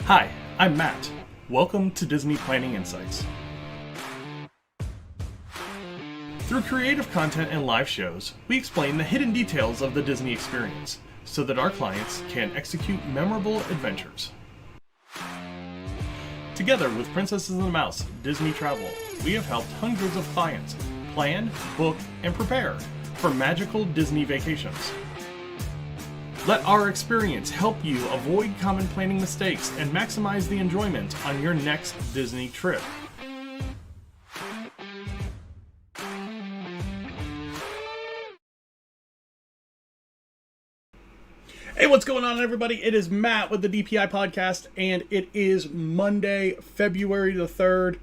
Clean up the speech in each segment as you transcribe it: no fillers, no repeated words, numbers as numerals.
Hi, I'm Matt. Welcome to Disney Planning Insights. Through creative content and live shows, we explain the hidden details of the Disney experience so that our clients can execute memorable adventures. Together with Princesses and the Mouse Disney Travel, we have helped hundreds of clients plan, book, and prepare for magical Disney vacations. Let our experience help you avoid common planning mistakes and maximize the enjoyment on your next Disney trip. Hey, what's going on, everybody? It is Matt with the DPI podcast, and it is Monday, February the 3rd.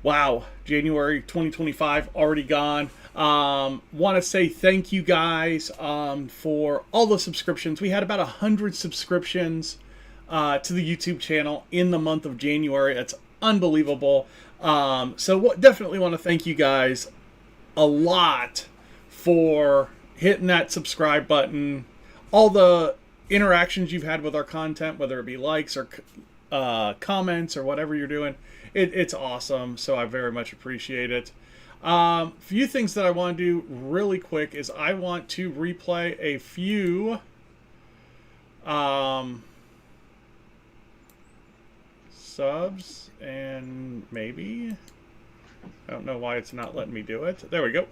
Wow, January 2025 already gone. Want to say thank you guys for all the subscriptions. We had about 100 subscriptions to the YouTube channel in the month of January. It's unbelievable. Definitely want to thank you guys a lot for hitting that subscribe button, all the interactions you've had with our content, whether it be likes or comments or whatever you're doing. It's awesome, so I very much appreciate it. Few things that I want to do really quick is I want to replay a few subs, and maybe, I don't know why it's not letting me do it. There we go.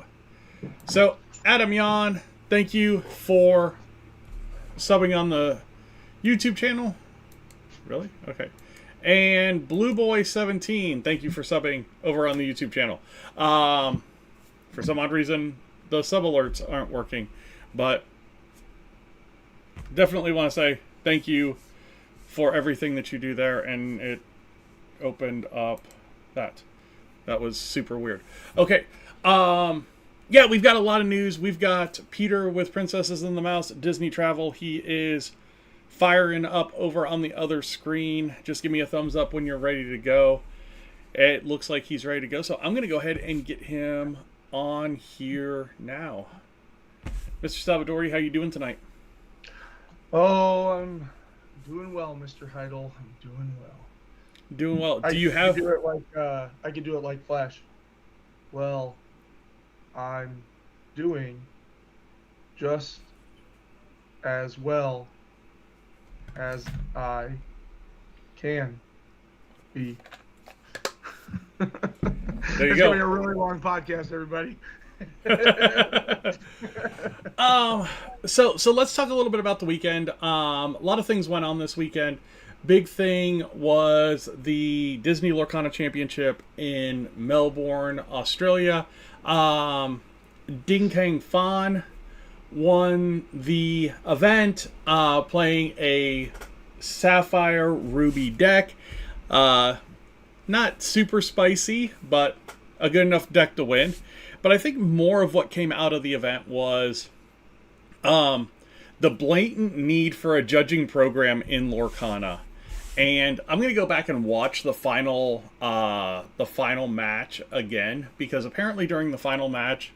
So, Adam Yan, thank you for subbing on the YouTube channel. Really? Okay. And Blue Boy 17, thank you for subbing over on the YouTube channel. For some odd reason, the sub alerts aren't working, but definitely want to say thank you for everything that you do there, and it opened up that. That was super weird. Okay. Yeah, we've got a lot of news. We've got Peter with Princesses and the Mouse Disney Travel. He is firing up over on the other screen. Just give me a thumbs up when you're ready to go. It looks like he's ready to go, so I'm going to go ahead and get him on here now. Mr. Salvadori, how you doing tonight? Oh, I'm doing well, Mr. Heidel. I'm doing well. Doing well. I could do it like Flash. Well, I'm doing just as well as I can be. There you it's go. Gonna be a really long podcast, everybody. So let's talk a little bit about the weekend. A lot of things went on this weekend. Big thing was the Disney Lorcana Championship in Melbourne, Australia. Ding Kang Fan won the event, playing a Sapphire Ruby deck. Not super spicy, but a good enough deck to win. But I think more of what came out of the event was the blatant need for a judging program in Lorcana. And I'm going to go back and watch the final match again, because apparently during the final match,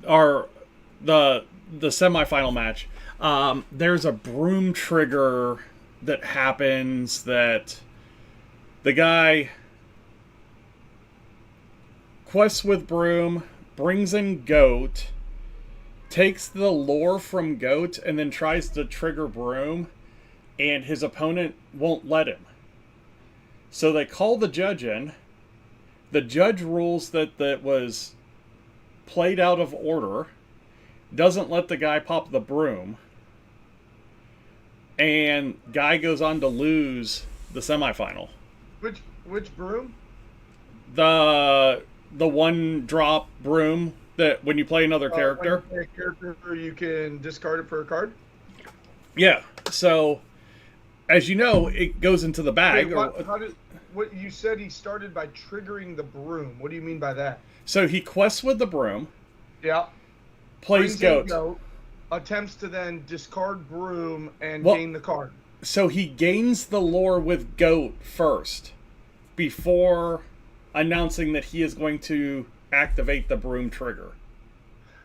or the semifinal match, there's a broom trigger that happens that the guy quests with broom, brings in goat, takes the lore from goat, and then tries to trigger broom, and his opponent won't let him. So they call the judge in. The judge rules that that was played out of order, doesn't let the guy pop the broom, and guy goes on to lose the semifinal. Which broom? The one drop broom that when you play another character. When you play a character, you can discard it for a card? Yeah. So, as you know, it goes into the bag. Wait, what you said he started by triggering the broom. What do you mean by that? So he quests with the broom. Yeah. Plays goat. Attempts to then discard broom and gain the card. So he gains the lore with goat first, before announcing that he is going to activate the broom trigger.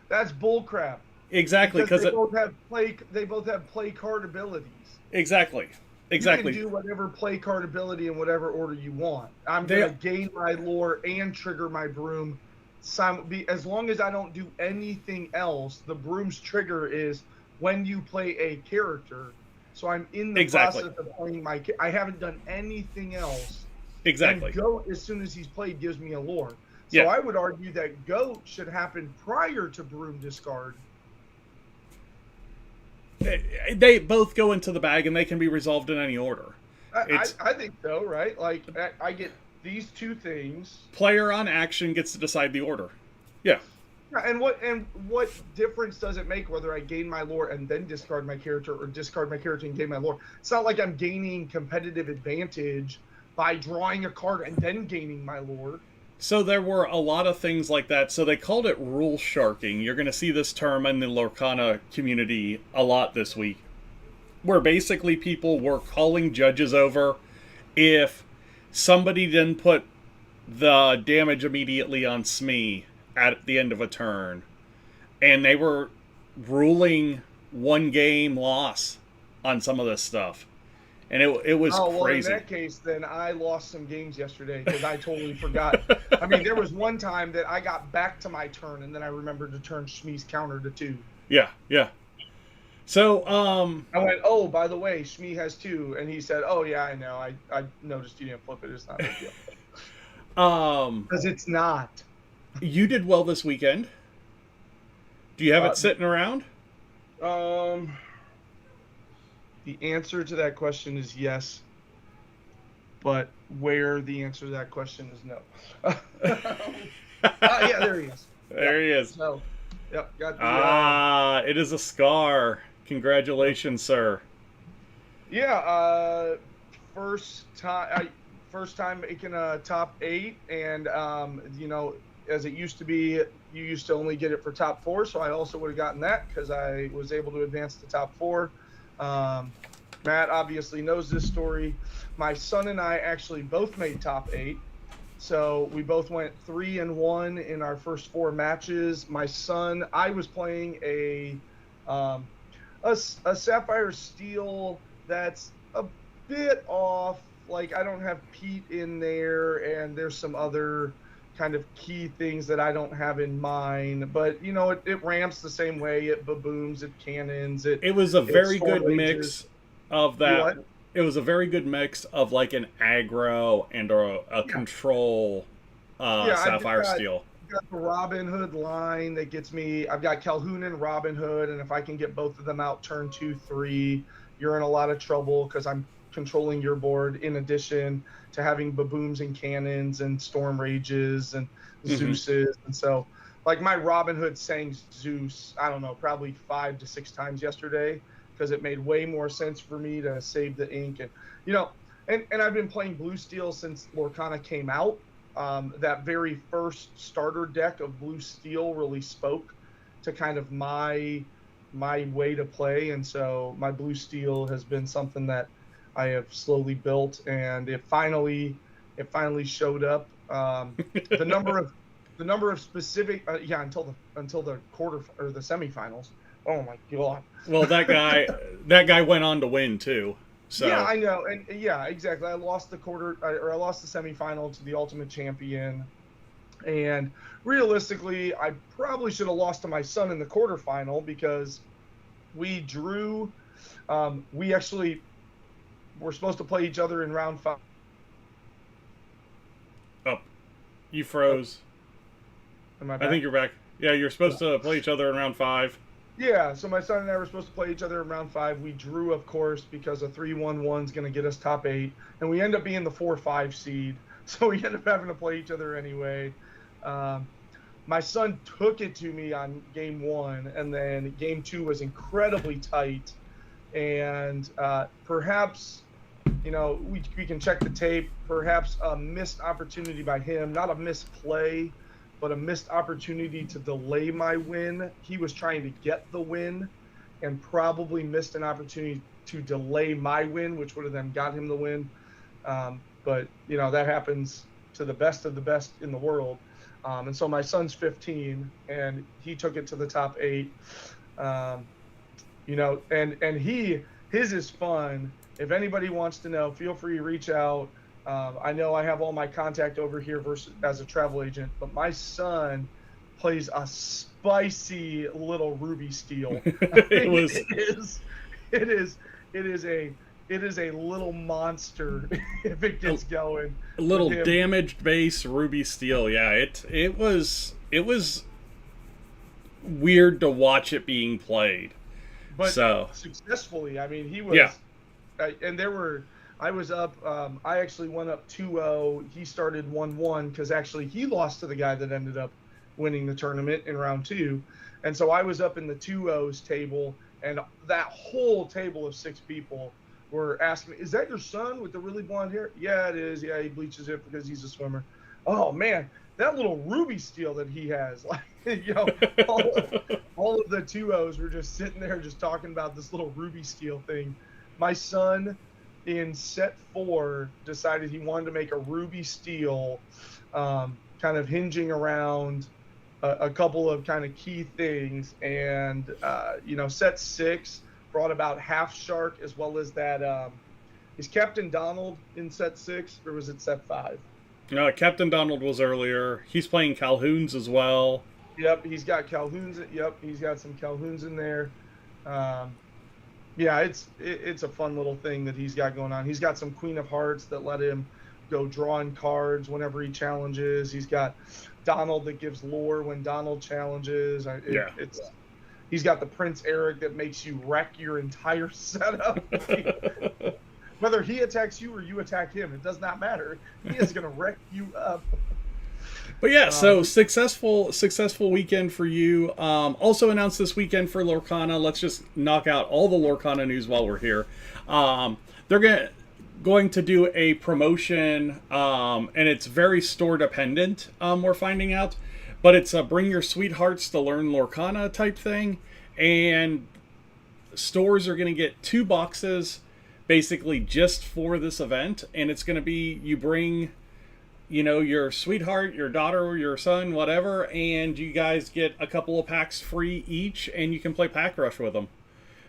That's bullcrap. Exactly, because they both have play card abilities. Exactly. Exactly. You can do whatever play card ability in whatever order you want. I'm going to gain my lore and trigger my broom. As long as I don't do anything else, the broom's trigger is when you play a character. So I'm in the process of playing I haven't done anything else. Exactly. And Goat, as soon as he's played, gives me a lore. So I would argue that Goat should happen prior to broom discard. They both go into the bag and they can be resolved in any order. I think so, right? Like, I get these two things. Player on action gets to decide the order. Yeah. And what difference does it make whether I gain my lore and then discard my character or discard my character and gain my lore? It's not like I'm gaining competitive advantage by drawing a card and then gaining my lore. So there were a lot of things like that. So they called it rule sharking. You're going to see this term in the Lorcana community a lot this week, where basically people were calling judges over if somebody didn't put the damage immediately on Smee at the end of a turn. And they were ruling one game loss on some of this stuff. And it was crazy. In that case, then I lost some games yesterday because I totally forgot. I mean, there was one time that I got back to my turn, and then I remembered to turn Shmee's counter to 2. Yeah. So, I went, oh, by the way, Shmee has 2. And he said, oh, yeah, I know. I noticed you didn't flip it. It's not a big deal. Because it's not. You did well this weekend. Do you have it sitting around? The answer to that question is yes, but where the answer to that question is no. Yeah, there he is. There he is. So, got the, it is a scar. Congratulations, sir. Yeah, first time making a top 8, and as it used to be, you used to only get it for top 4, so I also would have gotten that because I was able to advance to top 4. Matt obviously knows this story. My son and I actually both made top 8. So we both went 3-1 in our first 4 matches. My son, I was playing a Sapphire Steel that's a bit off. Like, I don't have Pete in there, and there's some other kind of key things that I don't have in mind, but it ramps the same way. It babooms, it cannons. It was a very good mix of that. It was a very good mix of like an aggro and a control Sapphire Steel. I've got the Robin Hood line that gets me. I've got Calhoun and Robin Hood, and if I can get both of them out turn 2, 3, you're in a lot of trouble because I'm controlling your board in addition to having babooms and cannons and storm rages and Zeus's. And so, like, my Robin Hood sang Zeus, I don't know, probably 5 to 6 times yesterday because it made way more sense for me to save the ink. And and I've been playing Blue Steel since Lorcana came out. That very first starter deck of Blue Steel really spoke to kind of my way to play, and so my Blue Steel has been something that I have slowly built, and it finally showed up. The number of specific until the quarter or the semifinals. Oh my god! Well, that guy went on to win too. So yeah, I know, and yeah, exactly. I lost the semifinal to the Ultimate Champion, and realistically, I probably should have lost to my son in the quarterfinal because we drew. We actually were supposed to play each other in round 5. Oh, you froze. Am I back? I think you're back. Yeah, you're supposed to play each other in round 5. Yeah, so my son and I were supposed to play each other in round 5. We drew, of course, because a 3-1-1 is going to get us top 8, and we end up being the 4-5 seed. So we end up having to play each other anyway. My son took it to me on game 1, and then game 2 was incredibly tight. And perhaps, we can check the tape. Perhaps a missed opportunity by him, not a misplay, but a missed opportunity to delay my win. He was trying to get the win and probably missed an opportunity to delay my win, which would have then got him the win. But, that happens to the best of the best in the world. And so my son's 15, and he took it to the top 8. And he his is fun. If anybody wants to know, feel free to reach out. I know I have all my contact over here as a travel agent, but my son plays a spicy little ruby steel. It is a little monster if it gets going. A little damaged base ruby steel. Yeah, it was weird to watch it being played. But so successfully. I mean, he was. Yeah. And I was up. I actually went up 2-0. He started 1-1 because actually he lost to the guy that ended up winning the tournament in round 2. And so I was up in the 2-0s table, and that whole table of 6 people were asking me, "Is that your son with the really blonde hair?" "Yeah, it is. Yeah, he bleaches it because he's a swimmer." "Oh man, that little ruby steel that he has!" Like, all of the 2-0s were just sitting there just talking about this little ruby steel thing. My son, in set 4, decided he wanted to make a ruby steel, kind of hinging around a couple of kind of key things, and set 6 brought about half shark as well as that. Is Captain Donald in set 6 or was it set 5? Captain Donald was earlier. He's playing Calhoun's as well. Yep, he's got Calhoun's. Yep, he's got some Calhoun's in there. Yeah, it's a fun little thing that he's got going on. He's got some Queen of Hearts that let him go drawing cards whenever he challenges. He's got Donald that gives lore when Donald challenges. He's got the Prince Eric that makes you wreck your entire setup. Whether he attacks you or you attack him, it does not matter. He is going to wreck you up. But yeah, so successful weekend for you. Also announced this weekend for Lorcana. Let's just knock out all the Lorcana news while we're here. They're going to do a promotion, and it's very store dependent. We're finding out, but it's a bring your sweethearts to learn Lorcana type thing, and stores are going to get 2 boxes, basically just for this event, and it's going to be you bring, your sweetheart, your daughter, or your son, whatever, and you guys get a couple of packs free each, and you can play Pack Rush with them.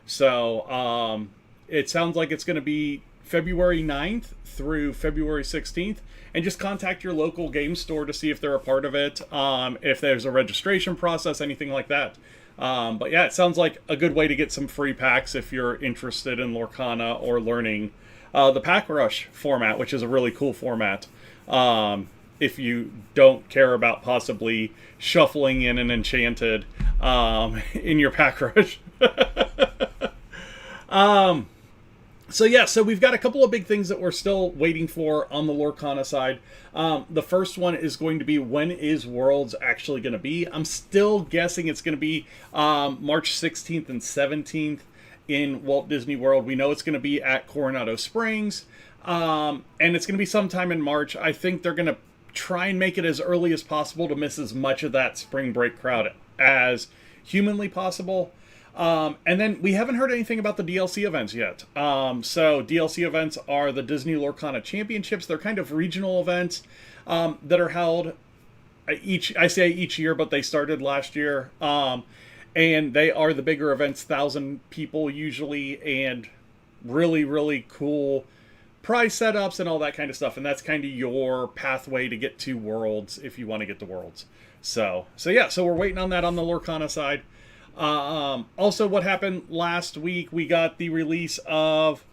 So it sounds like it's going to be February 9th through February 16th, and just contact your local game store to see if they're a part of it, if there's a registration process, anything like that. But yeah, it sounds like a good way to get some free packs if you're interested in Lorcana or learning the Pack Rush format, which is a really cool format. If you don't care about possibly shuffling in an enchanted in your Pack Rush. So we've got a couple of big things that we're still waiting for on the Lorcana side. The first one is going to be, when is Worlds actually going to be? I'm still guessing it's going to be March 16th and 17th in Walt Disney World. We know it's going to be at Coronado Springs, and it's going to be sometime in March. I think they're going to try and make it as early as possible to miss as much of that spring break crowd as humanly possible. And then we haven't heard anything about the DLC events yet. So DLC events are the Disney Lorcana Championships. They're kind of regional events that are held each year, but they started last year. And they are the bigger events, 1,000 people usually, and really, really cool prize setups and all that kind of stuff. And that's kind of your pathway to get to Worlds if you want to get to Worlds. So we're waiting on that on the Lorcana side. Also, what happened last week, we got the release of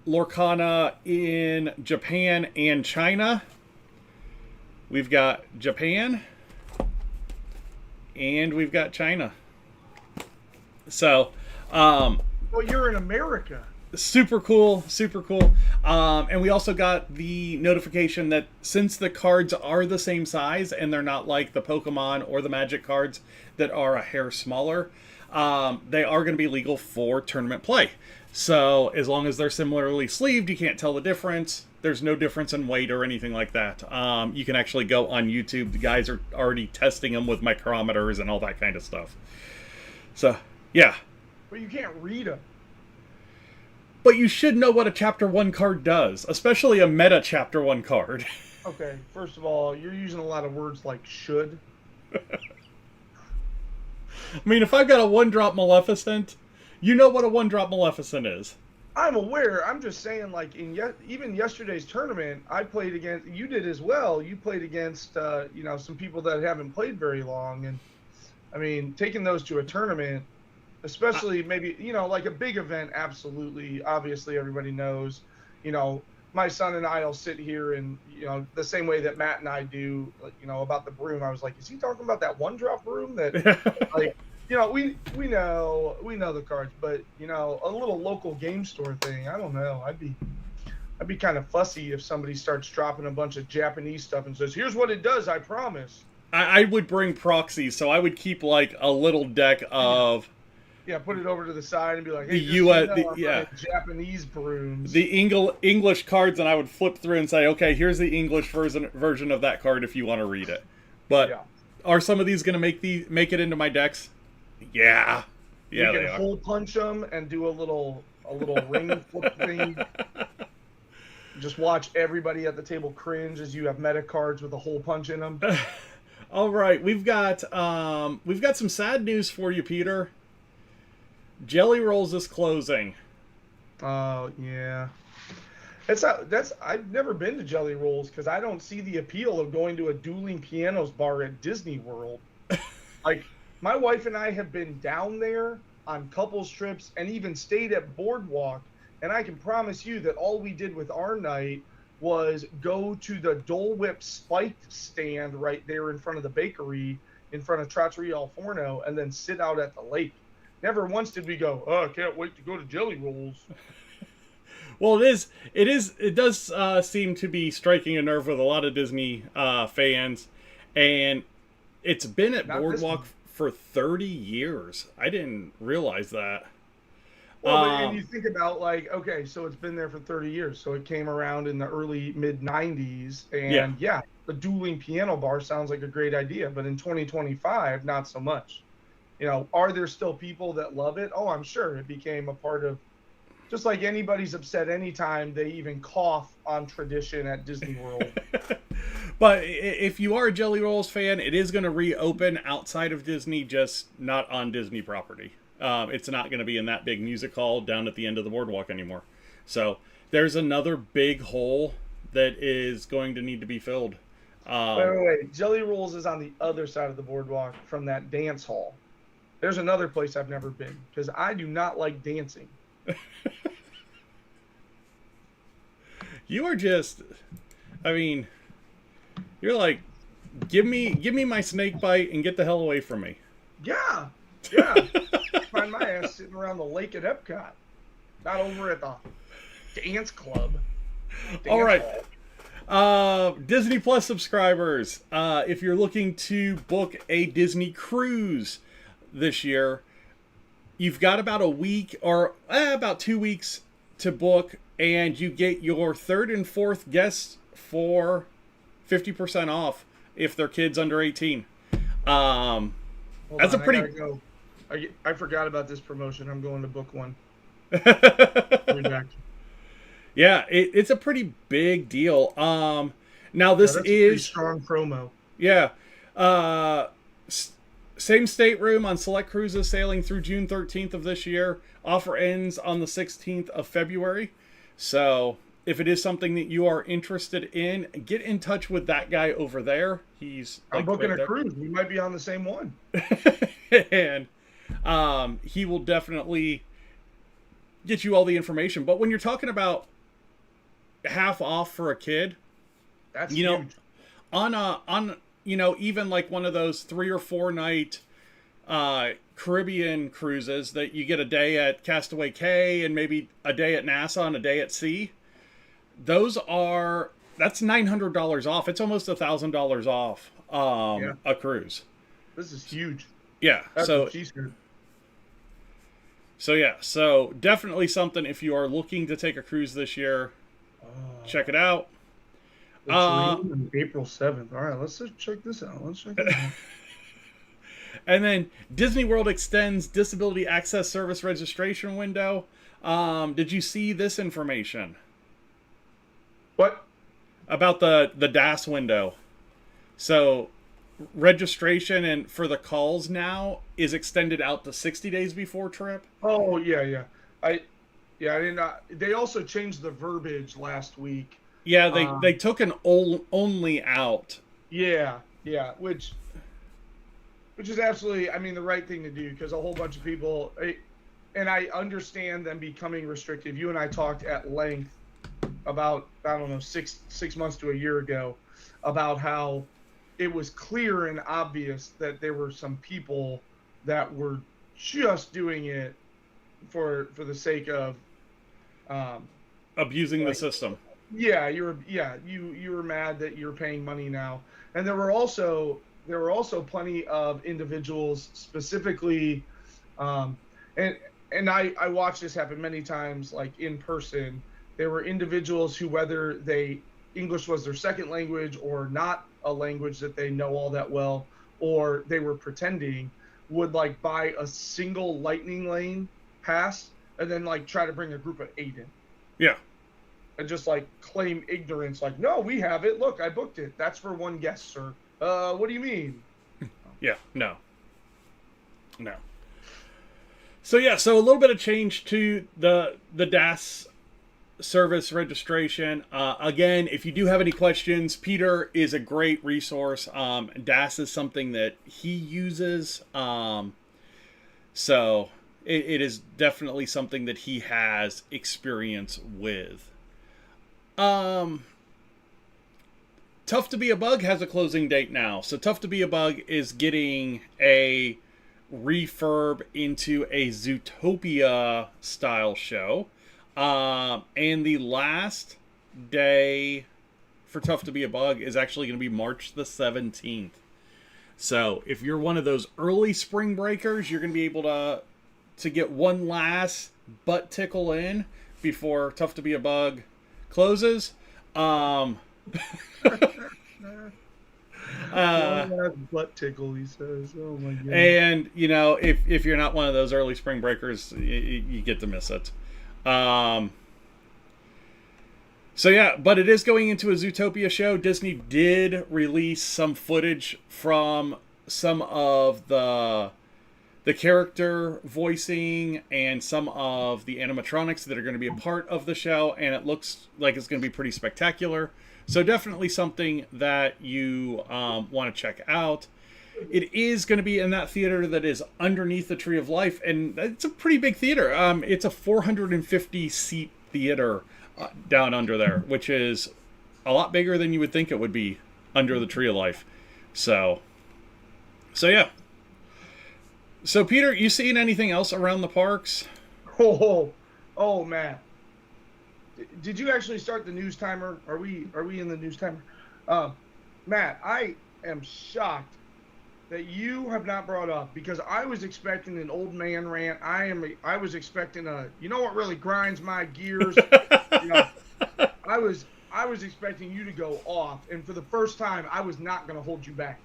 Lorcana in Japan and China. We've got Japan and we've got China. So, well, you're in America. Super cool. And we also got the notification that since the cards are the same size and they're not like the Pokemon or the Magic cards that are a hair smaller, they are going to be legal for tournament play. So as long as they're similarly sleeved, you can't tell the difference. There's no difference in weight or anything like that. You can actually go on YouTube. The guys are already testing them with micrometers and all that kind of stuff. So, yeah. But you can't read them. But you should know what a Chapter 1 card does, especially a meta Chapter 1 card. Okay, first of all, you're using a lot of words like should. I mean, if I've got a 1-drop Maleficent, you know what a 1-drop Maleficent is. I'm aware. I'm just saying, like even yesterday's tournament, I played against. You did as well. You played against, some people that haven't played very long, and I mean, taking those to a tournament, especially maybe like a big event. Absolutely, obviously, everybody knows. My son and I'll sit here and the same way that Matt and I do. About the broom. I was like, is he talking about that one drop broom that like? We know the cards, but a little local game store thing. I don't know. I'd be kind of fussy if somebody starts dropping a bunch of Japanese stuff and says, "Here's what it does. I promise." I would bring proxies, so I would keep like a little deck of. Yeah, put it over to the side and be like, "Hey, Japanese brooms." The English cards, and I would flip through and say, "Okay, here's the English version of that card if you want to read it." But are some of these going to make it into my decks? Yeah, you can hole punch them and do a little ring flip thing. Just watch everybody at the table cringe as you have meta cards with a hole punch in them. All right, we've got some sad news for you, Peter. Jelly Rolls is closing. Oh yeah, I've never been to Jelly Rolls because I don't see the appeal of going to a dueling pianos bar at Disney World. Like. My wife and I have been down there on couples trips and even stayed at Boardwalk. And I can promise you that all we did with our night was go to the Dole Whip spiked stand right there in front of the bakery, in front of Trattoria Al Forno, and then sit out at the lake. Never once did we go, oh, I can't wait to go to Jelly Rolls. Well, it does seem to be striking a nerve with a lot of Disney fans. And it's been at Boardwalk for 30 years. I didn't realize that. Well, and you think about okay, so it's been there for 30 years. So it came around in the early mid 90s, and yeah, the dueling piano bar sounds like a great idea. But in 2025, not so much. Are there still people that love it? Oh, I'm sure. It became a part of, just like anybody's upset anytime they even cough on tradition at Disney World. But if you are a Jelly Rolls fan, it is going to reopen outside of Disney, just not on Disney property. It's not going to be in that big music hall down at the end of the boardwalk anymore. So there's another big hole that is going to need to be filled. Wait. Jelly Rolls is on the other side of the boardwalk from that dance hall. There's another place I've never been because I do not like dancing. You are just, I mean... You're like, give me my snake bite and get the hell away from me. Yeah. Find my ass sitting around the lake at Epcot, not over at the dance club. All right. Disney Plus subscribers, if you're looking to book a Disney cruise this year, you've got about a week or about 2 weeks to book, and you get your third and fourth guests for 50% off if they're kids under 18. That's a pretty. I forgot about this promotion. I'm going to book one. Yeah, it's a pretty big deal. Now this is a pretty strong promo. Yeah. Same stateroom on select cruises sailing through June 13th of this year. Offer ends on the 16th of February. So if it is something that you are interested in, get in touch with that guy over there. I'm booking a cruise. We might be on the same one. And he will definitely get you all the information. But when you're talking about half off for a kid, that's huge. On even like one of those 3 or 4 night Caribbean cruises that you get a day at Castaway Cay and maybe a day at Nassau and a day at sea. That's $900 off. It's almost $1,000 off a cruise. This is huge. Yeah. That's So definitely something if you are looking to take a cruise this year. Check it out. April 7th. All right, let's just check this out. And then Disney World extends disability access service registration window. Did you see this information? What? About the DAS window. So registration and for the calls now is extended out to 60 days before trip. Oh, yeah. Yeah, I didn't. They also changed the verbiage last week. Yeah, they took an only out. Yeah, yeah, which is absolutely, I mean, the right thing to do, because a whole bunch of people, and I understand them becoming restrictive. You and I talked at length about, I don't know, six months to a year ago, about how it was clear and obvious that there were some people that were just doing it for the sake of Abusing the system. Yeah, you were mad that you're paying money now, and there were also plenty of individuals specifically, and I watched this happen many times, like in person. There were individuals who, whether English was their second language or not a language that they know all that well, or they were pretending, would like buy a single lightning lane pass and then like try to bring a group of 8 in. Yeah. And just like claim ignorance, like, no, we have it. Look, I booked it. That's for one guest, sir. What do you mean? Yeah, no. So yeah, so a little bit of change to the DAS service registration. Again, if you do have any questions, Peter is a great resource. DAS is something that he uses. So it is definitely something that he has experience with. Tough to Be a Bug has a closing date now. So Tough to Be a Bug is getting a refurb into a Zootopia style show. And the last day for Tough to Be a Bug is actually going to be March the 17th. So if you're one of those early spring breakers, you're going to be able to get one last butt tickle in before Tough to Be a Bug closes. One last butt tickle, he says. Oh my god. And you know, if you're not one of those early spring breakers, you get to miss it. So yeah, but it is going into a Zootopia show. Disney did release some footage from some of the character voicing and some of the animatronics that are going to be a part of the show, and it looks like it's going to be pretty spectacular. So definitely something that you want to check out. It is going to be in that theater that is underneath the Tree of Life, and it's a pretty big theater. It's a 450-seat theater down under there, which is a lot bigger than you would think it would be under the Tree of Life. So yeah. So, Peter, you seen anything else around the parks? Oh, Matt. Did you actually start the news timer? Are we in the news timer? Matt, I am shocked that you have not brought up, because I was expecting an old man rant. I was expecting you know what really grinds my gears? I was expecting you to go off, and for the first time, I was not going to hold you back.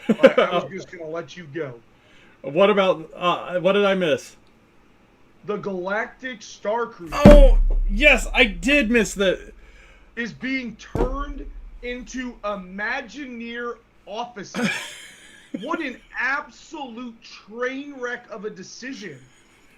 I was just going to let you go. What about, what did I miss? The Galactic Star Cruiser. Oh, yes, I did miss that. Is being turned into Imagineer offices. What an absolute train wreck of a decision.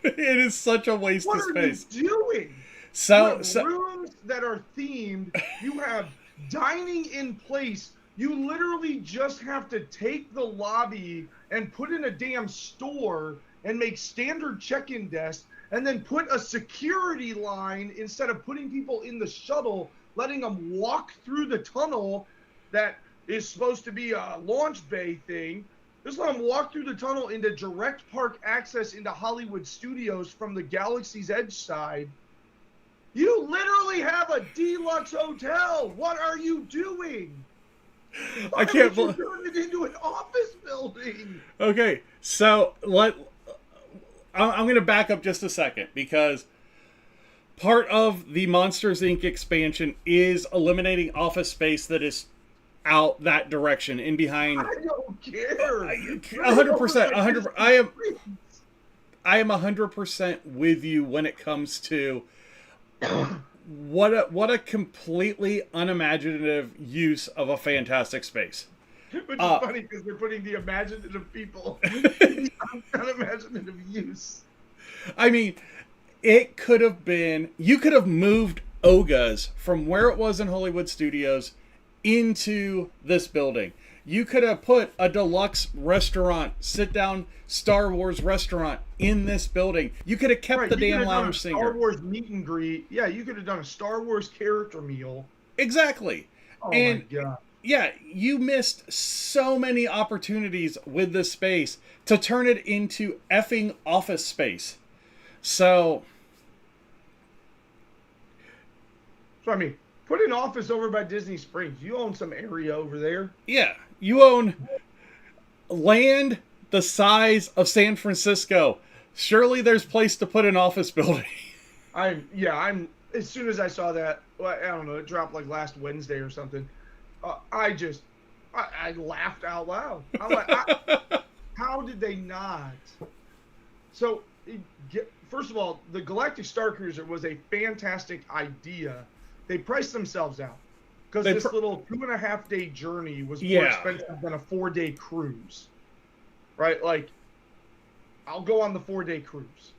It is such a waste of space. What are you doing? So you have rooms that are themed. You have dining in place. You literally just have to take the lobby and put in a damn store and make standard check-in desks, and then put a security line instead of putting people in the shuttle, letting them walk through the tunnel that is supposed to be a launch bay thing. Just let them walk through the tunnel into direct park access into Hollywood Studios from the Galaxy's Edge side. You literally have a deluxe hotel. What are you doing? I can't believe you turned it into an office building. Okay, so I'm going to back up just a second, because part of the Monsters Inc. expansion is eliminating office space that is out that direction, in behind. I don't care. 100%. I am 100% with you when it comes to what a completely unimaginative use of a fantastic space. Which is funny, because they're putting the imaginative people in the unimaginative use. I mean, it could have been, you could have moved Oga's from where it was in Hollywood Studios into this building. You could have put a deluxe restaurant, sit down Star Wars restaurant in this building. You could have kept the damn lounge singer. Star Wars meet and greet. Yeah, you could have done a Star Wars character meal. Exactly. Oh and my god. Yeah, you missed so many opportunities with this space to turn it into effing office space. So I mean, put an office over by Disney Springs. You own some area over there. Yeah, you own land the size of San Francisco. Surely there's place to put an office building. I'm as soon as I saw that, I don't know, it dropped like last Wednesday or something. I laughed out loud. I'm like, how did they not? So, first of all, the Galactic Star Cruiser was a fantastic idea. They priced themselves out because this little 2.5 day journey was more expensive than a 4-day cruise, right? Like, I'll go on the 4-day cruise.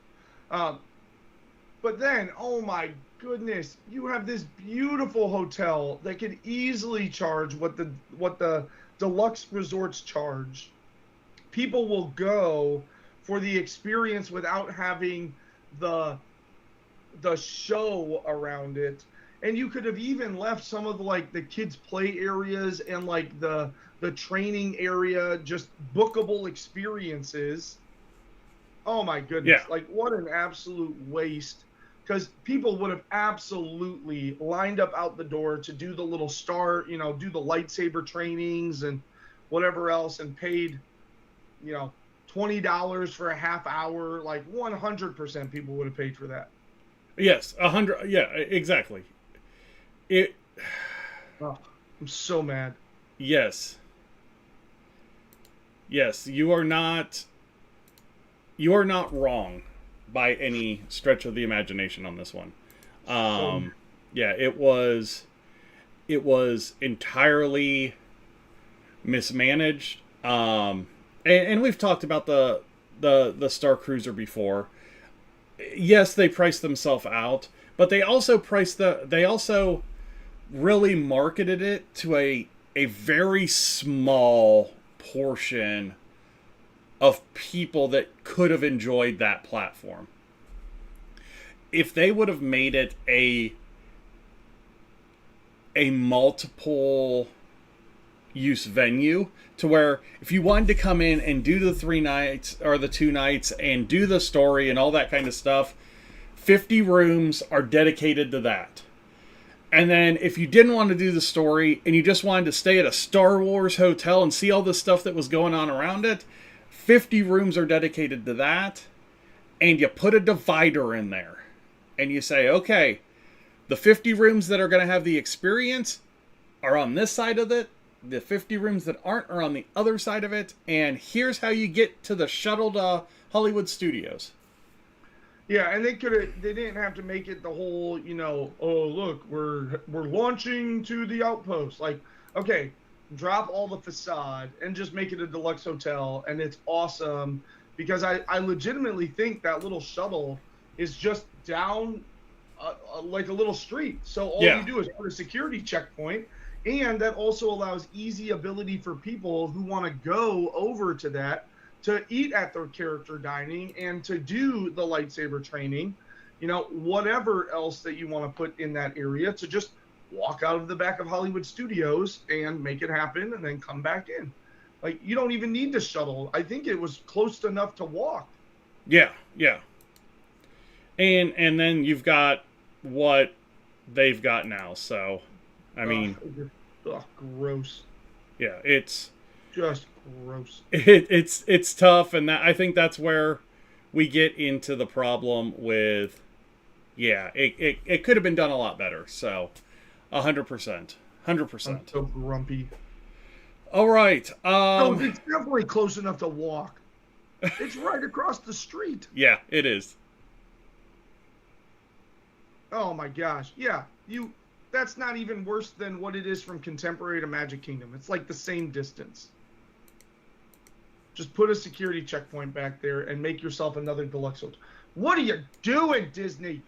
But then, oh my goodness, you have this beautiful hotel that could easily charge what the deluxe resorts charge. People will go for the experience without having the show around it. And you could have even left some of the kids' play areas and like the training area just bookable experiences. Oh my goodness. Yeah. Like, what an absolute waste. Because people would have absolutely lined up out the door to do the little do the lightsaber trainings and whatever else, and paid, $20 for a half hour. Like 100% people would have paid for that. Yes, 100. Yeah, exactly. Oh, I'm so mad. Yes, you are not wrong by any stretch of the imagination on this one. Yeah, it was entirely mismanaged. And we've talked about the Star Cruiser before. Yes, they priced themselves out, but they also really marketed it to a very small portion of people that could have enjoyed that platform. If they would have made it a multiple use venue, to where if you wanted to come in and do the 3 nights or the 2 nights and do the story and all that kind of stuff, 50 rooms are dedicated to that. And then if you didn't want to do the story and you just wanted to stay at a Star Wars hotel and see all the stuff that was going on around it, 50 rooms are dedicated to that. And you put a divider in there. And you say, okay, the 50 rooms that are going to have the experience are on this side of it. The 50 rooms that aren't are on the other side of it. And here's how you get to the shuttle to Hollywood Studios. Yeah, and they didn't have to make it the whole, oh look, we're launching to the outpost. Like, okay, drop all the facade and just make it a deluxe hotel, and it's awesome. Because I legitimately think that little shuttle is just down like a little street. So all you do is put a security checkpoint, and that also allows easy ability for people who want to go over to that to eat at their character dining and to do the lightsaber training, whatever else that you want to put in that area, to just walk out of the back of Hollywood Studios and make it happen and then come back in. Like, you don't even need the shuttle. I think it was close enough to walk. Yeah. And then you've got what they've got now. So, I mean... gross. Yeah, it's... just gross. It's tough, and I think that's where we get into the problem with... Yeah, it could have been done a lot better. So, 100%. 100%. I'm so grumpy. All right. No, it's definitely close enough to walk. It's right across the street. Yeah, it is. Oh my gosh. Yeah, that's not even worse than what it is from Contemporary to Magic Kingdom. It's like the same distance. Just put a security checkpoint back there and make yourself another deluxe hotel. What are you doing, Disney?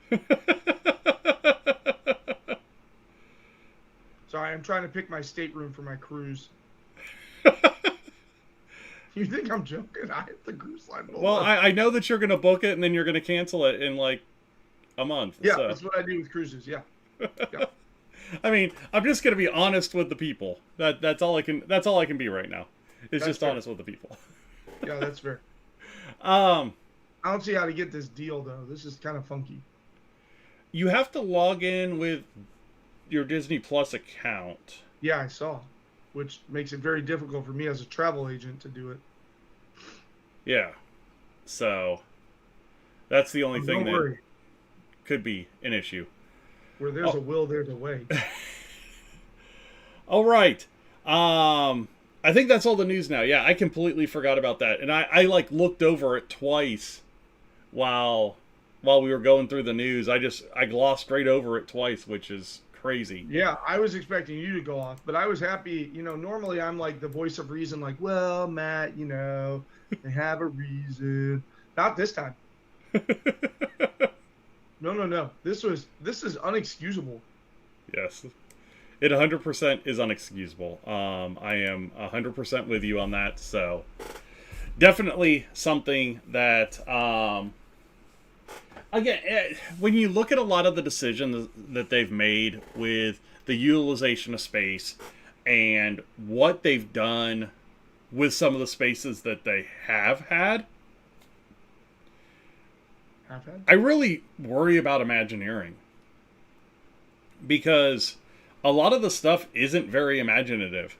Sorry, I'm trying to pick my stateroom for my cruise. You think I'm joking? I hit the cruise line. Well, I know that you're going to book it and then you're going to cancel it in like a month. Yeah, so. That's what I do with cruises. Yeah. Yeah. I mean, I'm just going to be honest with the people. That's all I can. That's all I can be right now. Is just fair. Honest with the people. Yeah, that's fair. I don't see how to get this deal though. This is kind of funky. You have to log in with your Disney Plus account. Yeah, I saw, which makes it very difficult for me as a travel agent to do it. Yeah, so that's the only thing that could be an issue. Where there's a will, there's a way. All right. I think that's all the news now. Yeah, I completely forgot about that. And I like looked over it twice while we were going through the news. I glossed right over it twice, which is crazy. Yeah, I was expecting you to go off, but I was happy. You know, normally I'm like the voice of reason, like, well, Matt, you know, they have a reason. Not this time. No. This is unexcusable. Yes. It 100% is unexcusable. I am 100% with you on that. So definitely something that, again, when you look at a lot of the decisions that they've made with the utilization of space and what they've done with some of the spaces that they have had, I really worry about Imagineering. Because a lot of the stuff isn't very imaginative.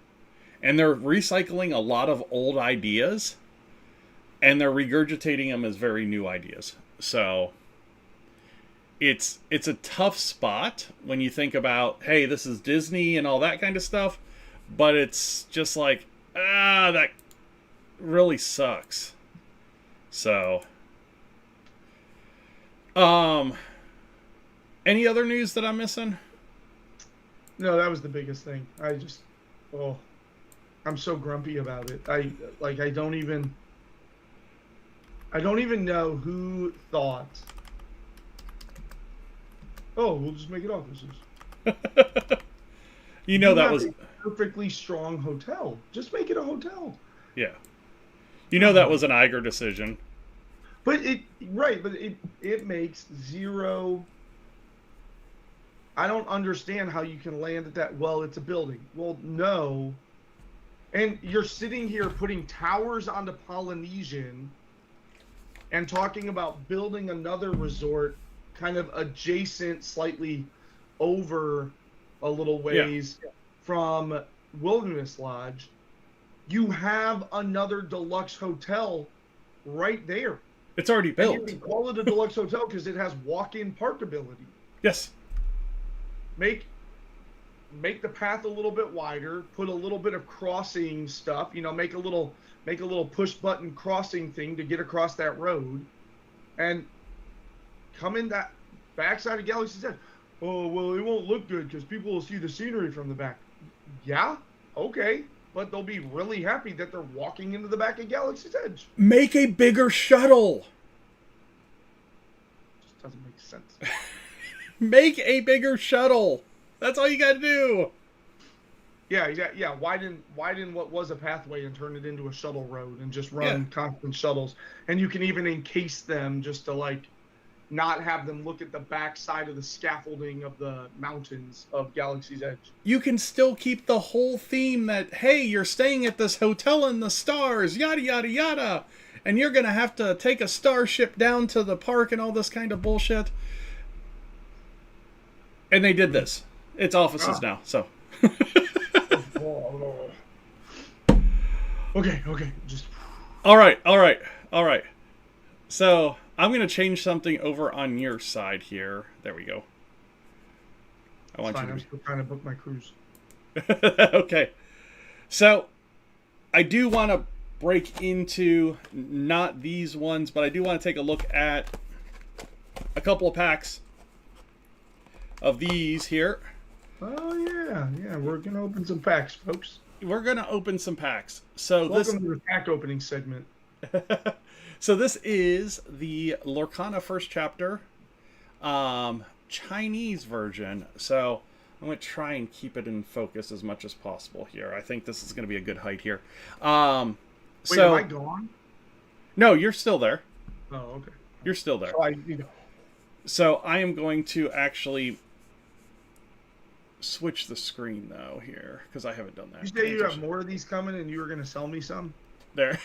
And they're recycling a lot of old ideas. And they're regurgitating them as very new ideas. So it's a tough spot when you think about, hey, this is Disney and all that kind of stuff. But it's just like, that really sucks. So, any other news that I'm missing? No, that was the biggest thing. I'm so grumpy about it. I don't even know who thought, oh, we'll just make it offices. That was a perfectly strong hotel. Just make it a hotel. Yeah. That was an Iger decision. But it makes zero. I don't understand how you can land at that. Well, it's a building. Well, no. And you're sitting here putting towers onto Polynesian and talking about building another resort kind of adjacent, slightly over a little ways from Wilderness Lodge. You have another deluxe hotel right there. It's already built. And you can call it a deluxe hotel because it has walk-in parkability. Yes. Make the path a little bit wider, put a little bit of crossing stuff, make a little push button crossing thing to get across that road, and come in that backside of Galaxy's Edge. Oh, well, it won't look good because people will see the scenery from the back. Yeah, okay, but they'll be really happy that they're walking into the back of Galaxy's Edge. Make a bigger shuttle. Just doesn't make sense. Make a bigger shuttle. That's all you got to do. Yeah. Widen what was a pathway and turn it into a shuttle road and just run constant shuttles. And you can even encase them just to not have them look at the back side of the scaffolding of the mountains of Galaxy's Edge. You can still keep the whole theme that, hey, you're staying at this hotel in the stars, yada, yada, yada. And you're going to have to take a starship down to the park and all this kind of bullshit. And they did this. It's offices now, so. Okay. Just. All right. So I'm going to change something over on your side here. There we go. I'm still trying to book my cruise. Okay. So I do want to break into not these ones, but I do want to take a look at a couple of packs of these here. Oh, yeah. We're going to open some packs, folks. we're gonna open some packs. So Welcome to the pack opening segment. so this is the Lorcana first chapter, Chinese version. So I'm going to try and keep it in focus as much as possible here. I think this is going to be a good height here. Wait, am I gone? No, you're still there. Oh, okay. You're still there. So So I am going to actually switch the screen though here because I haven't done that. You say you have more of these coming and you were going to sell me some? There.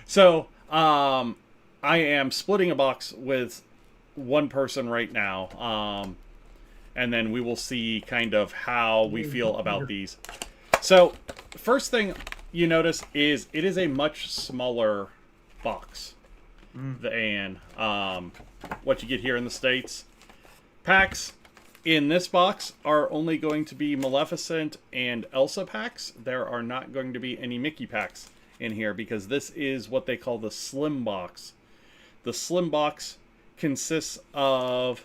So I am splitting a box with one person right now. And then we will see kind of how we feel about these. So first thing you notice is it is a much smaller box than what you get here in the States. Packs in this box are only going to be Maleficent and Elsa packs. There are not going to be any Mickey packs in here because this is what they call the Slim box. The Slim box consists of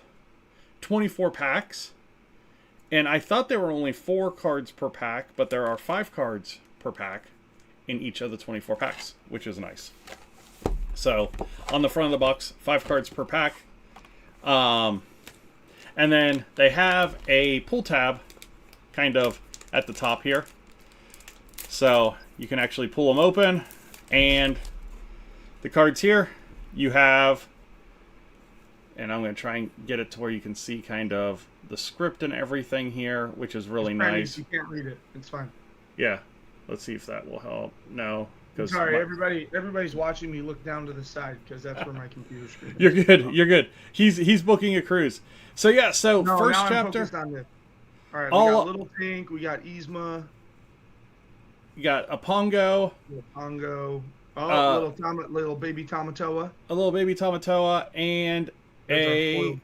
24 packs, and I thought there were only 4 cards per pack, but there are 5 cards per pack in each of the 24 packs, which is nice. So on the front of the box, 5 cards per pack, and then they have a pull tab kind of at the top here, so you can actually pull them open, and the cards here you have. And I'm going to try and get it to where you can see kind of the script and everything here, which is really nice. You can't read it. It's fine. Yeah. Let's see if that will help. No. Sorry, everybody's watching me look down to the side because that's where my computer screen is. You're good. You're good. He's booking a cruise. So, yeah. So, no, first now chapter. I'm focused on this. All right. We got Little Pink. We got Yzma. You got a Pongo. Little Pongo. Oh, little baby Tamatoa. A little baby Tamatoa. And a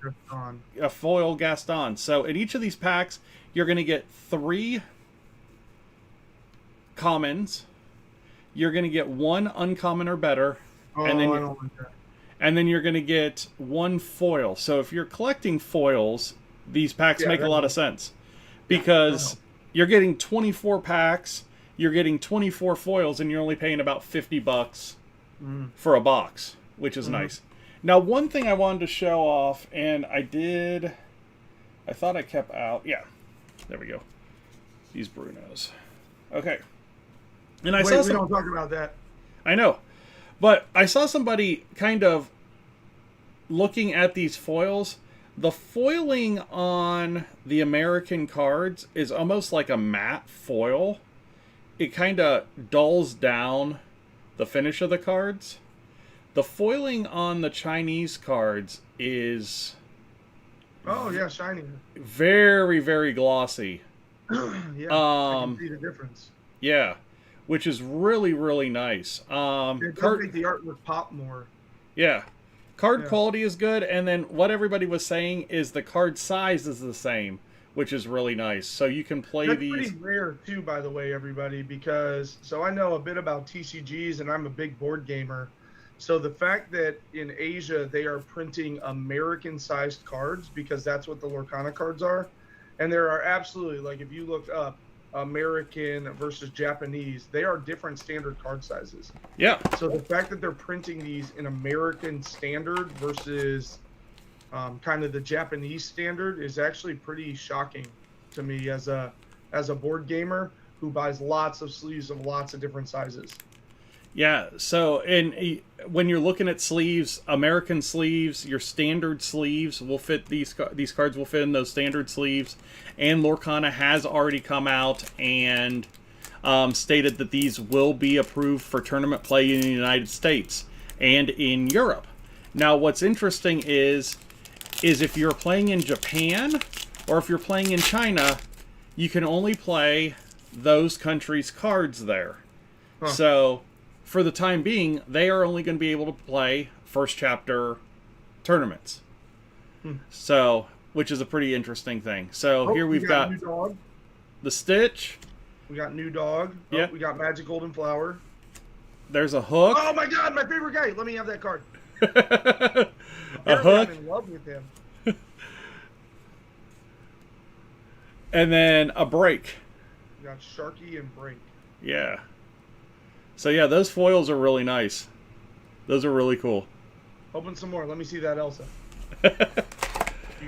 foil Gaston. So in each of these packs, you're going to get 3 commons. You're going to get 1 uncommon or better, and then I don't like that. And then you're going to get 1 foil. So if you're collecting foils, these packs make a lot of sense because you're getting 24 packs, you're getting 24 foils, and you're only paying about $50 for a box, which is nice. Now, one thing I wanted to show off, and I thought I kept out. Yeah, there we go. These Brunos. Okay. And we don't talk about that. I know. But I saw somebody kind of looking at these foils. The foiling on the American cards is almost like a matte foil. It kind of dulls down the finish of the cards. The foiling on the Chinese cards is shiny. Very, very glossy. Yeah, I can see the difference. Yeah, which is really, really nice. It does make the artwork pop more. Yeah. Card quality is good, and then what everybody was saying is the card size is the same, which is really nice. So you can play That's these. That's pretty rare too, by the way, everybody, because I know a bit about TCGs, and I'm a big board gamer. So the fact that in Asia they are printing American-sized cards, because that's what the Lorcana cards are, and there are absolutely, like, if you look up American versus Japanese, they are different standard card sizes. Yeah. So the fact that they're printing these in American standard versus kind of the Japanese standard is actually pretty shocking to me as a board gamer who buys lots of sleeves of lots of different sizes. Yeah, so when you're looking at sleeves, American sleeves, your standard sleeves will fit these cards will fit in those standard sleeves, and Lorcana has already come out and stated that these will be approved for tournament play in the United States and in Europe. Now, what's interesting is if you're playing in Japan or if you're playing in China, you can only play those countries' cards there. Huh. So for the time being, they are only going to be able to play first chapter tournaments. So, which is a pretty interesting thing. So here we've got new dog. The Stitch. We got new dog. Yeah. We got Magic Golden Flower. There's a Hook. Oh my God, my favorite guy. Let me have that card. A Hook. I'm in love with him. And then a Break. got Sharky and Break. Yeah. So yeah, those foils are really nice. Those are really cool. Open some more. Let me see that Elsa. You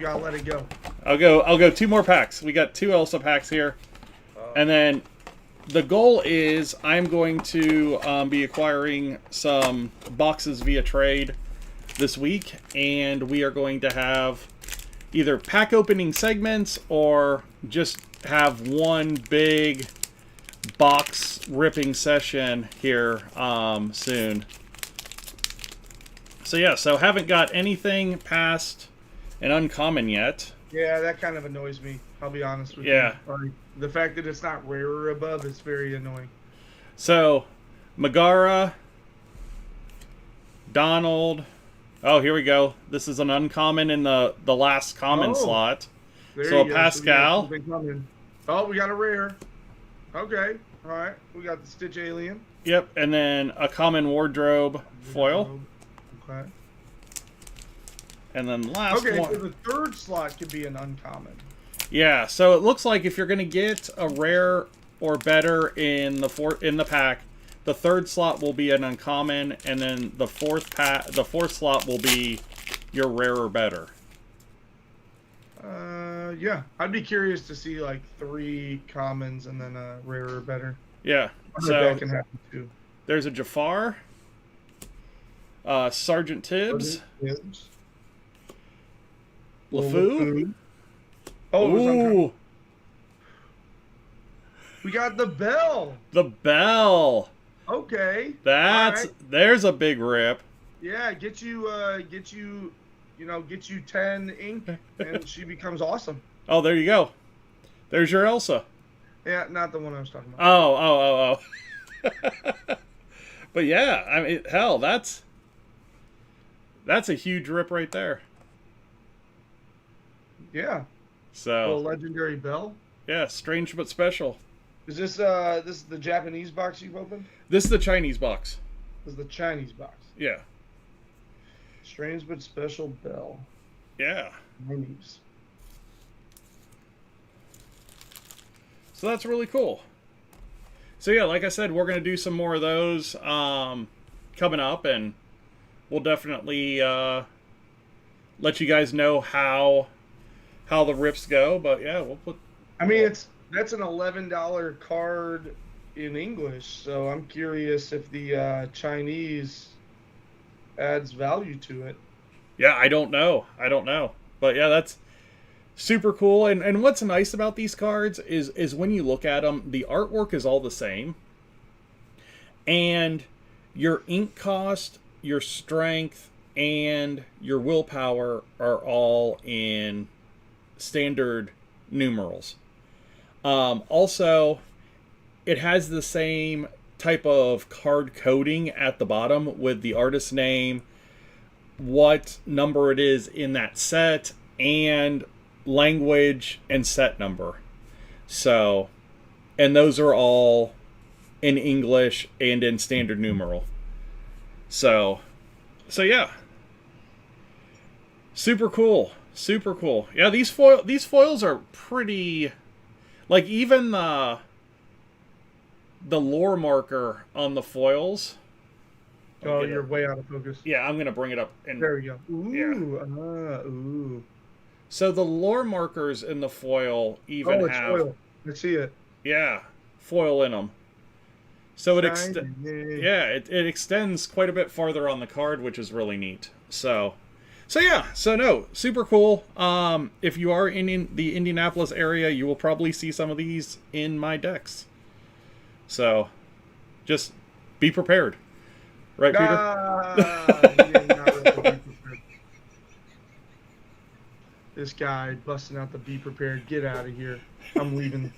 gotta let it go. I'll go 2 more packs. We got 2 Elsa packs here. And then the goal is I'm going to be acquiring some boxes via trade this week, and we are going to have either pack opening segments or just have one big box ripping session here soon. So yeah, so haven't got anything past an uncommon yet. Yeah, that kind of annoys me. I'll be honest with you. Like, the fact that it's not rarer above is very annoying. So, Megara, Donald. Oh, here we go. This is an uncommon in the last common slot. So a Pascal. Oh, we got a rare. Okay. All right. We got the Stitch Alien. Yep. And then a common wardrobe foil. Okay. And then last one. Okay, so the third slot could be an uncommon. Yeah. So it looks like if you're going to get a rare or better in the pack, the third slot will be an uncommon, and then the fourth slot will be your rare or better. Yeah, I'd be curious to see like 3 commons and then a rare or better. Yeah, so that can happen too. There's a Jafar, Sergeant Tibbs, LeFou. Oh, ooh. We got the Bell. The Bell. Okay. There's a big rip. Yeah, get you 10 ink, and she becomes awesome. Oh, there you go. There's your Elsa. Yeah, not the one I was talking about. Oh. But yeah, I mean, hell, that's a huge rip right there. Yeah. So. A legendary Bell. Yeah, strange but special. Is this the Japanese box you've opened? This is the Chinese box. This is the Chinese box. Yeah. Strange but special Bell. Yeah. Chinese. So that's really cool. So yeah, like I said, we're going to do some more of those coming up, and we'll definitely let you guys know how the rips go. But yeah, we'll put... I mean, that's an $11 card in English, so I'm curious if the Chinese adds value to it. Yeah, I don't know. But yeah, that's super cool. And what's nice about these cards is when you look at them, the artwork is all the same. And your ink cost, your strength, and your willpower are all in standard numerals. Also, it has the same type of card coding at the bottom with the artist name, what number it is in that set, and language and set number. So, and those are all in English and in standard numeral. So yeah. Super cool. Yeah, these foils are pretty... Like, even the lore marker on the foils. Oh, you're way out of focus. Yeah, I'm going to bring it up. There we go. Ooh. Yeah. Ooh. So the lore markers in the foil even have... foil. I see it. Yeah, foil in them. So it extends quite a bit farther on the card, which is really neat. So no, super cool. If you are in the Indianapolis area, you will probably see some of these in my decks. So, just be prepared. Right, Peter? This guy busting out the be prepared. Get out of here. I'm leaving.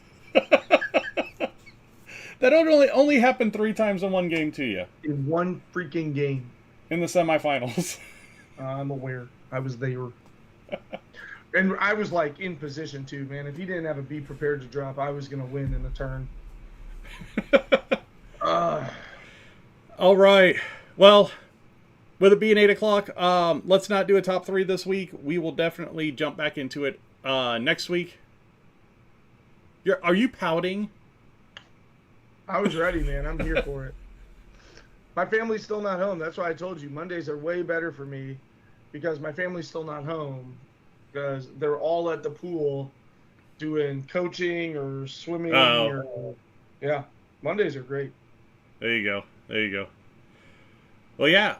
That only happened 3 times in one game to you. In one freaking game. In the semifinals. I'm aware. I was there. And I was, like, in position, too, man. If he didn't have a be prepared to drop, I was going to win in the turn. All right. Well, with it being 8 o'clock, let's not do a top 3 this week. We will definitely jump back into it next week. Are you pouting? I was ready, man. I'm here for it. My family's still not home. That's why I told you Mondays are way better for me, because my family's still not home, because they're all at the pool doing coaching or swimming. Oh. Yeah, Mondays are great. There you go. There you go. Well, yeah.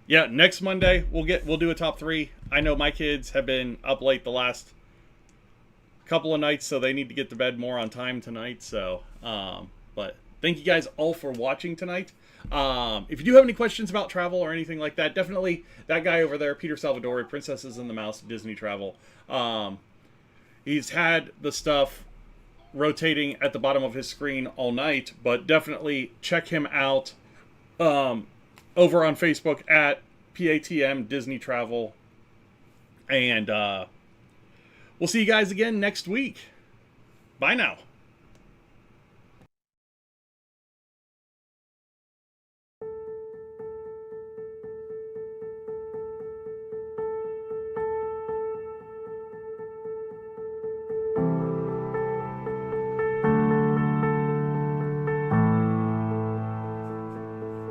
Yeah, next Monday we'll do a top 3. I know my kids have been up late the last couple of nights, so they need to get to bed more on time tonight. So, but thank you guys all for watching tonight. If you do have any questions about travel or anything like that, definitely that guy over there, Peter Salvadori, Princesses and the Mouse, Disney Travel. He's had the stuff rotating at the bottom of his screen all night, but definitely check him out over on Facebook at PATM Disney Travel. And we'll see you guys again next week. Bye now.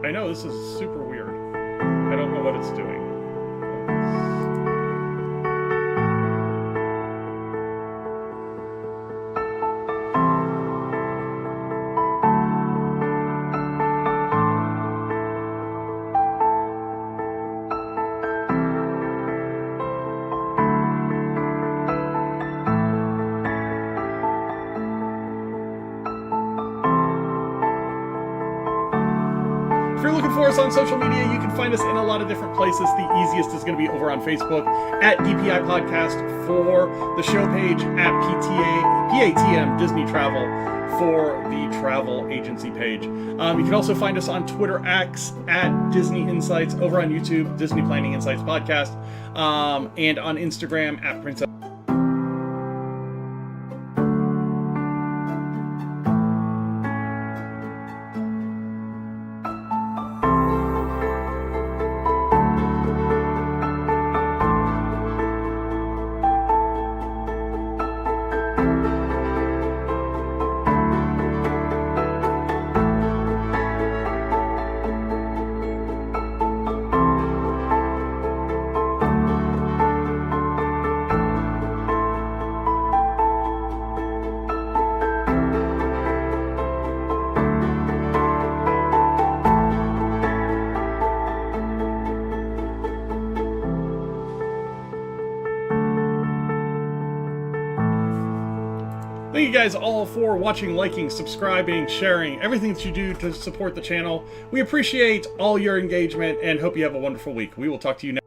I know this is super weird. I don't know what it's doing. If you're looking for us on social media, you can find us in a lot of different places. The easiest is going to be over on Facebook at DPI Podcast for the show page, at PATM Disney Travel for the travel agency page. You can also find us on Twitter X at Disney Insights, over on YouTube, Disney Planning Insights Podcast, and on Instagram at Princess. Thank you guys all for watching, liking, subscribing, sharing, everything that you do to support the channel. We appreciate all your engagement and hope you have a wonderful week. We will talk to you next.